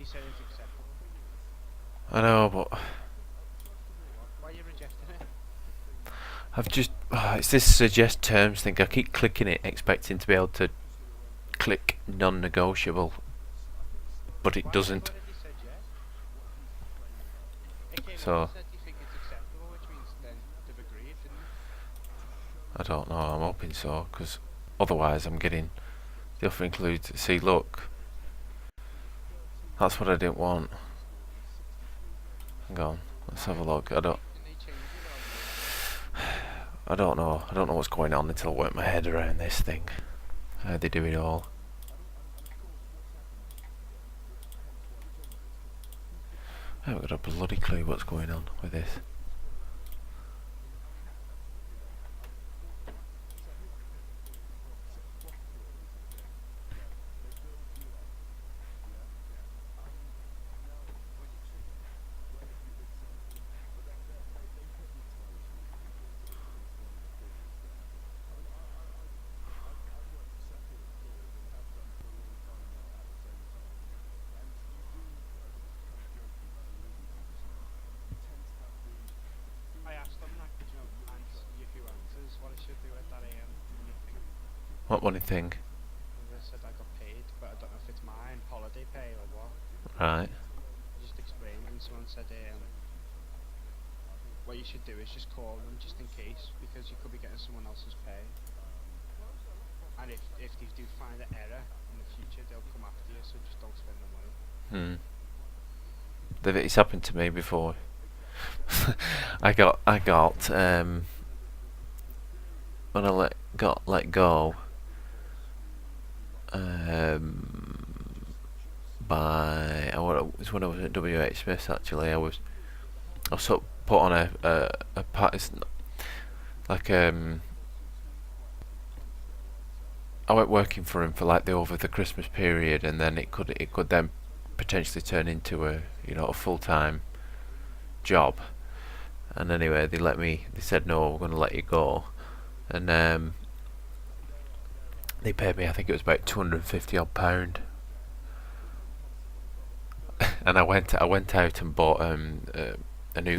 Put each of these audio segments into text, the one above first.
said it's acceptable. I know, but Why are you rejecting it? I've just it's this suggest terms thing. I keep clicking it, expecting to be able to click non-negotiable, but it Why? You've doesn't. already said yes. It came up and So said, "Do you think it's acceptable?" Which means then they've agreed, didn't it? I don't know. I'm hoping so, because otherwise I'm getting the offer includes. See, look, that's what I didn't want. Hang on, let's have a look. Can they change it or no matter? I don't know. I don't know what's going on until I work my head around this thing. How they do it all. I haven't got a bloody clue what's going on with this. I asked them like, give you a few answers. What I should do at that money thing. What money thing? And they said I got paid, but I don't know if it's mine, holiday pay or what. Right. I just explained, and someone said, what you should do is just call them just in case, because you could be getting someone else's pay. And if they do find an error in the future, they'll come after you. So just don't spend the money. It's happened to me before. I got when I got let go by it was when I was at WH Smiths. Actually, I was sort of put on a part. It's like I went working for him for like over the Christmas period, and then it could then potentially turn into a a full-time job. And anyway, they said no, we're going to let you go, and they paid me, I think it was about 250 odd pound. And I went out and bought a new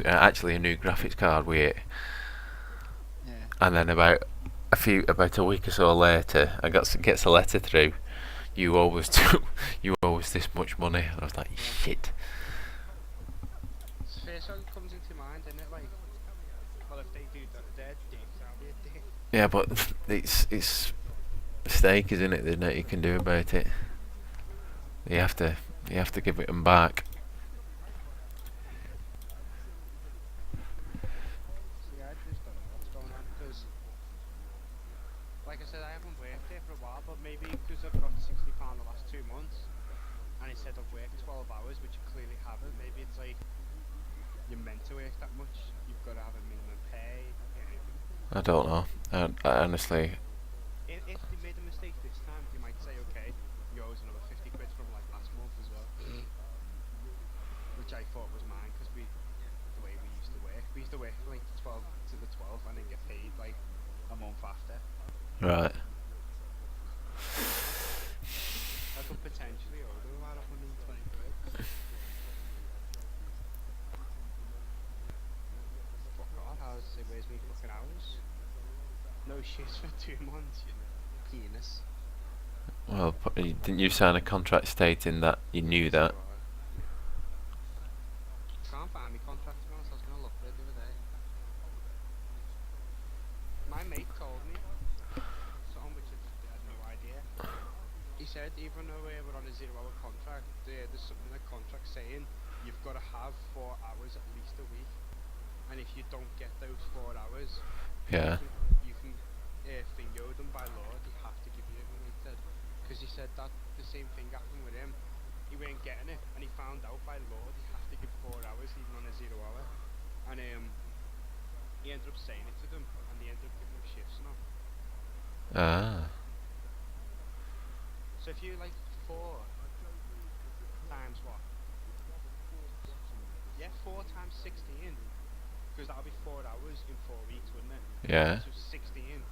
graphics card with it. Yeah. And then about a week or so later, I gets a letter through. You owe us this much money. And I was like, shit. It's the first one that comes into mind, isn't it? Like, well, if they do that, they're dicks, I'll be a dick. Yeah, but it's a mistake, isn't it? There's nothing you can do about it. You have to give it them back. See, I just don't know what's going on, because, like I said, I haven't worked there for a while, but maybe because I've got £60 the last 2 months, and it said I've worked 12 hours, which I clearly haven't. Maybe it's like, you're meant to work that much, you've got to have a minimum pay, anything. I don't know. I honestly, If they made a mistake this time, they might say, okay, you owe us another 50 quid from like last month as well. Which I thought was mine, because the way we used to work. We used to work like 12 to the 12th and then get paid like a month after. right. I could potentially owe them about 120 quid. Fuck off, where's me fucking hours? No shit for 2 months, you penis. Well, didn't you sign a contract stating that you knew that? Can't find me contract, to be honest. I was going to look for it the other day. My mate told me something which I had no idea. He said even though we're on a 0-hour contract, there's something in the contract saying you've got to have 4 hours at least a week, and if you don't get those 4 hours, Yeah. you can finger them by law. They have to give you it. He said, because he said that the same thing happened with him. He weren't getting it, and he found out by law they have to give 4 hours even on a 0-hour, and he ended up saying it to them, and they ended up giving him shifts now. Ah. So if you like 4 times what? Yeah, 4 times 16, because that'll be 4 hours in 4 weeks, wouldn't it? Yeah. So 16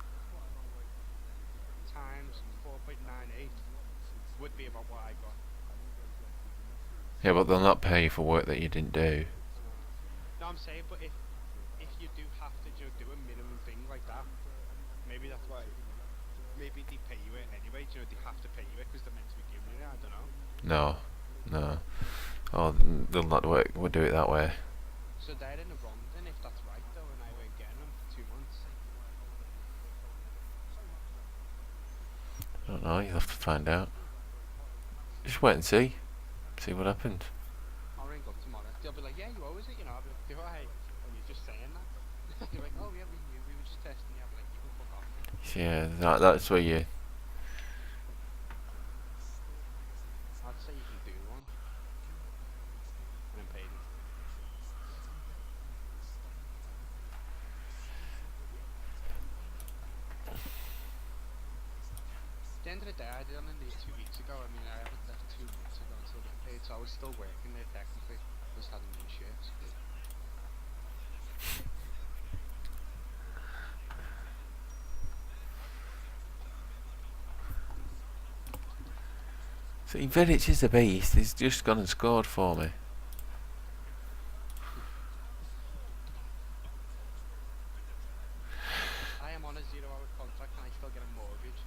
times 4.98 would be about what I got. Yeah, but they'll not pay you for work that you didn't do. No, I'm saying, but if you do have to do a minimum thing like that, maybe that's why. Maybe they pay you it anyway. They have to pay you it because they're meant to be giving you it. I don't know. No, no. Oh, they'll not work. We'll do it that way. So they're in the wrong then if that's right though, and I weren't getting them for 2 months. I don't know. You'll have to find out. Just wait and see. See what happens. I'll ring up tomorrow. They'll be like, yeah, you always it, I'll be like, do I? And you're just saying that. They're like, oh yeah, we knew, we were just testing you. I'll be like, you can fuck off. Yeah, that's where you. I'd say you can do one, and then pay them. At the end of the day, I did only leave 2 weeks ago. I mean, I haven't left 2 months ago until I get paid, so I was still working there technically. Just had a new shift. See, Vidic is a beast. He's just gone and scored for me. I am on a 0-hour contract and I still get a mortgage.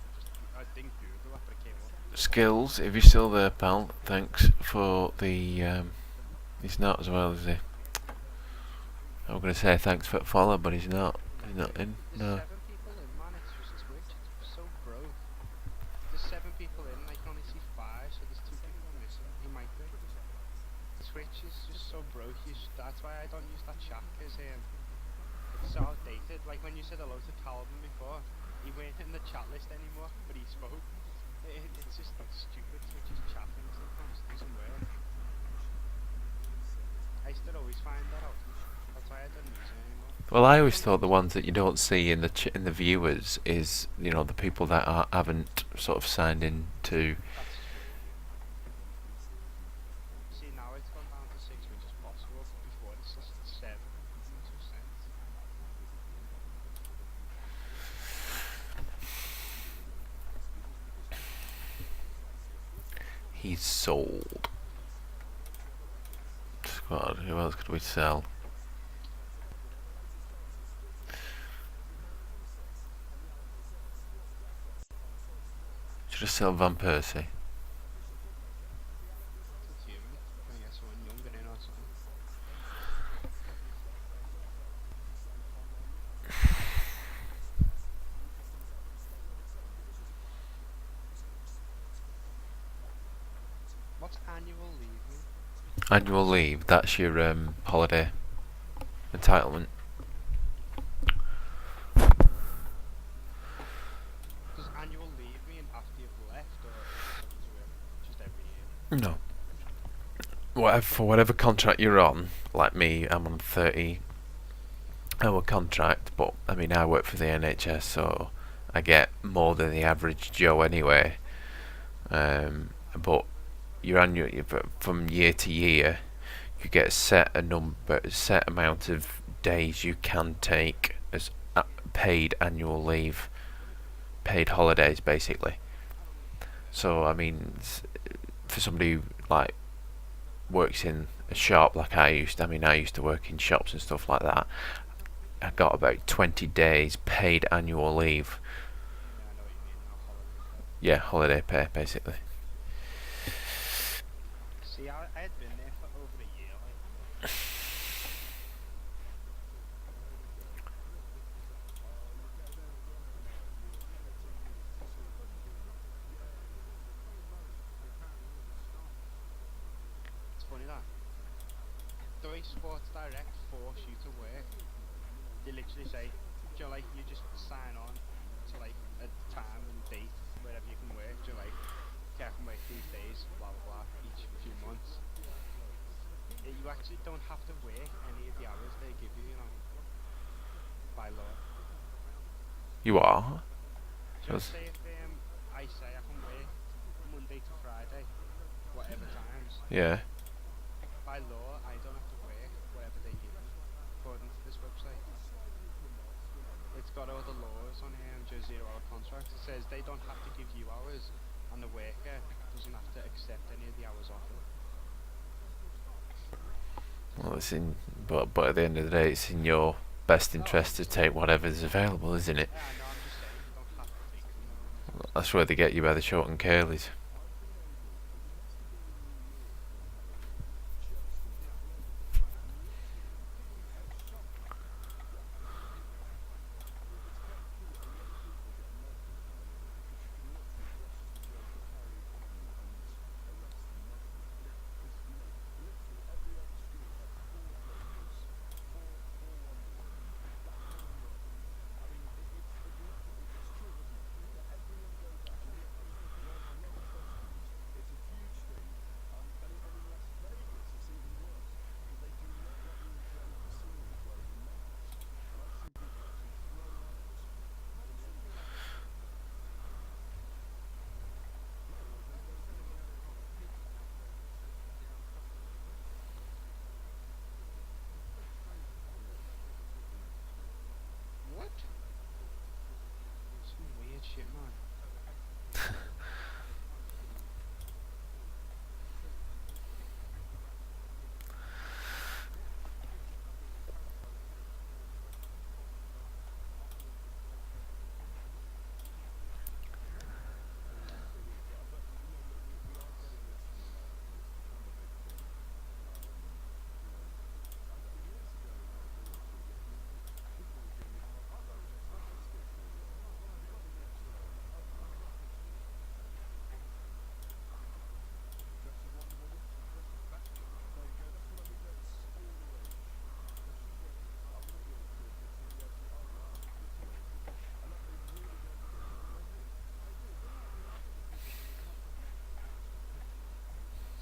I didn't Google it, but it came up. Skills, if you're still there, pal. Thanks for the. He's not as well as he. I'm gonna say thanks for the follow, but he's not. He's not in. There's No. 7 people in, man. It's just Twitch. It's so broke. There's 7 people in, and I can only see 5, so there's 2 people missing. He might be. Twitch is just so broke. That's why I don't use that chat, because it's so outdated. Like when you said hello to Calvin before, he weren't in the chat list anymore, but he spoke. It's just like stupid. Twitch is chatting sometimes. It doesn't work. I used to always find that out. That's why I don't use it anymore. Well, I always thought the ones that you don't see in the in the viewers is the people that haven't sort of signed in to. That's true. See, now it's gone down to 6, which is possible. Before it's just 7. It makes no sense. He's sold. Squad. Who else could we sell? Should I sell Van Persie? It's human. Can I get someone younger in or something? What's annual leave mean? Annual leave. That's your holiday entitlement. Does annual leave mean after you've left, or just every year? No. For whatever contract you're on, like me, I'm on 30-hour contract, but I mean I work for the NHS, so I get more than the average Joe anyway. But your annual from year to year, you get set amount of days you can take as paid annual leave, paid holidays basically. So I mean, for somebody who like works in a shop like I used to work in shops and stuff like that, I got about 20 days paid annual leave. Yeah, I know what you mean now. Holiday. Yeah, holiday pay basically. See, I had been there for over a year. Like, it's funny that the way Sports Direct force you to work, they literally say, like you just sign on to like a time and date wherever you can work. Like, okay, I can work these days, blah blah blah, each few months. You actually don't have to work any of the hours they give you, by law. You are? Just say if I say I can work Monday to Friday, whatever times. Yeah. By law, I don't have to work whatever they give me, according to this website. It's got all the laws on here, and just 0-hour contracts. It says they don't have to give you hours, and the worker doesn't have to accept any of the hours offered. Well, it's in, but at the end of the day, it's in your best interest to take whatever's available, isn't it? Yeah, no, I'm just saying you don't have to take them. That's where they get you by the short and curlies. What? Some weird shit, man.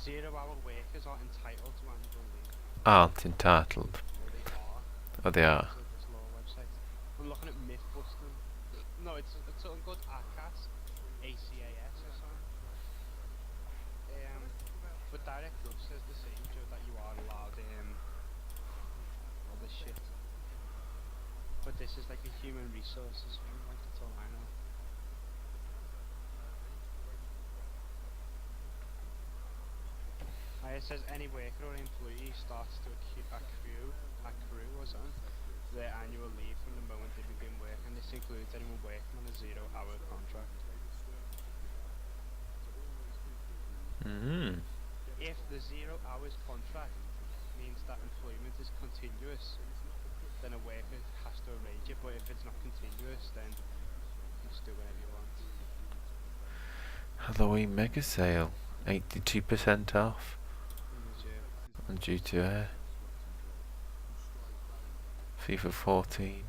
Zero-hour workers are entitled to annual leave. Aren't entitled. Well, they are. Oh, they are. So this law website. I'm looking at Mythbusters. No, it's something called ACAS, ACAS or something. But Direct Plus says the same, Joe, that you are allowed all this shit. But this is like a human resources thing, like that's all I know. It says any worker or employee starts to accrue or something, their annual leave from the moment they begin work, and this includes anyone working on a 0-hour contract. Mm. If the 0 hours contract means that employment is continuous, then a worker has to arrange it, but if it's not continuous, then you just do whatever you want. Halloween mega sale, 82% off. And due to FIFA 14.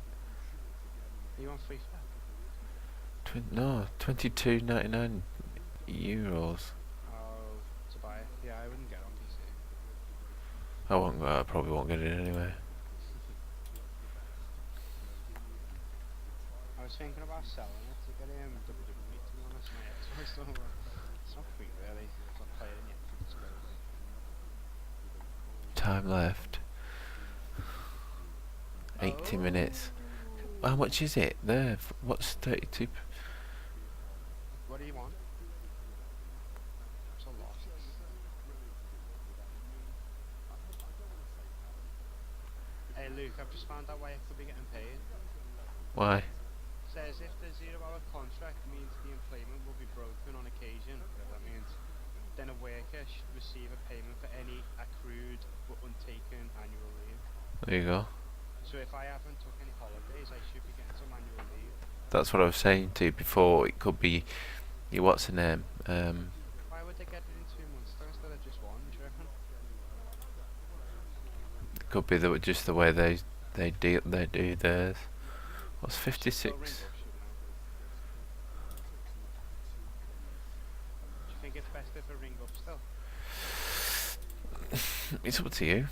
You want free fat? No, €22.99. Oh, to buy it? Yeah, I wouldn't get it on PC. I probably won't get it anyway. I was thinking about selling it to get WWE, to be honest. My Xbox don't work. It's not free really. I'm not playing yet for this game. Time left. 80 minutes. How much is it there? What's 32? What do you want? It's a lot. Hey Luke, I've just found out why I could be getting paid. Why? Says if the 0-hour contract means the employment will be broken on occasion, whatever that means, then a worker should receive a payment for any accrued but untaken annual leave. There you go. So if I haven't took any holidays, I should be getting some annual leave. That's what I was saying to you before. It could be what's her name? Why would they get it in 2 months though, instead of just one, do you reckon? It could be just the way they do theirs. What's 56? Do you think it's best if I ring up still? It's up to you.